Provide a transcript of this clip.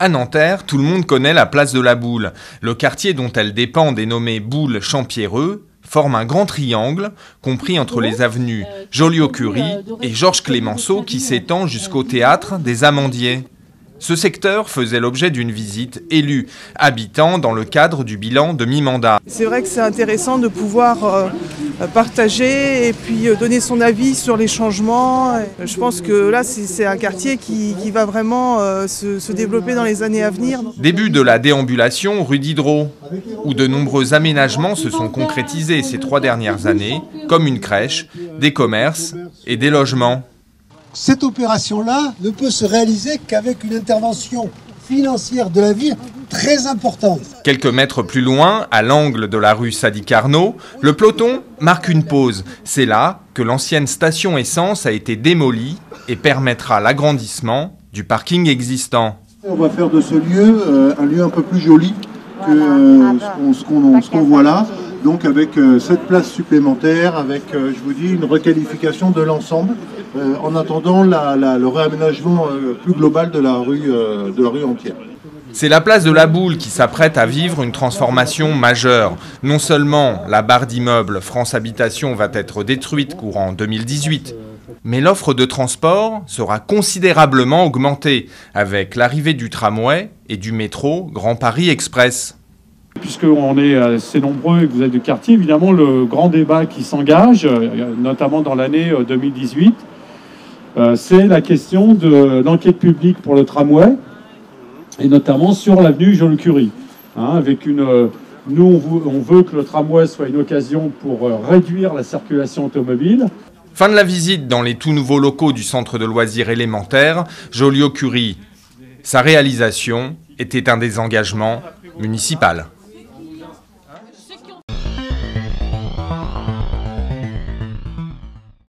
À Nanterre, tout le monde connaît la place de la Boule. Le quartier dont elle dépend, dénommé Boule-Champierreux, forme un grand triangle, compris entre les avenues Joliot-Curie et Georges Clemenceau qui s'étend jusqu'au théâtre des Amandiers. Ce secteur faisait l'objet d'une visite élue, habitant dans le cadre du bilan de mi-mandat. C'est vrai que c'est intéressant de pouvoir partager et puis donner son avis sur les changements. Je pense que là, c'est un quartier qui va vraiment se développer dans les années à venir. Début de la déambulation rue Diderot, où de nombreux aménagements se sont concrétisés ces 3 dernières années, comme une crèche, des commerces et des logements. Cette opération-là ne peut se réaliser qu'avec une intervention financière de la ville très importante. Quelques mètres plus loin, à l'angle de la rue Sadi-Carnot, le peloton marque une pause. C'est là que l'ancienne station essence a été démolie et permettra l'agrandissement du parking existant. On va faire de ce lieu un lieu un peu plus joli que ce qu'on voit là. Donc avec cette place supplémentaire, avec, je vous dis, une requalification de l'ensemble, en attendant le réaménagement plus global de la rue entière. C'est la place de la Boule qui s'apprête à vivre une transformation majeure. Non seulement la barre d'immeubles France Habitation va être détruite courant 2018, mais l'offre de transport sera considérablement augmentée avec l'arrivée du tramway et du métro Grand Paris Express. Puisqu'on est assez nombreux et que vous êtes du quartier, évidemment, le grand débat qui s'engage, notamment dans l'année 2018, c'est la question de l'enquête publique pour le tramway, et notamment sur l'avenue Joliot-Curie. Nous, on veut que le tramway soit une occasion pour réduire la circulation automobile. Fin de la visite dans les tout nouveaux locaux du centre de loisirs élémentaire, Joliot-Curie. Sa réalisation était un désengagement municipal.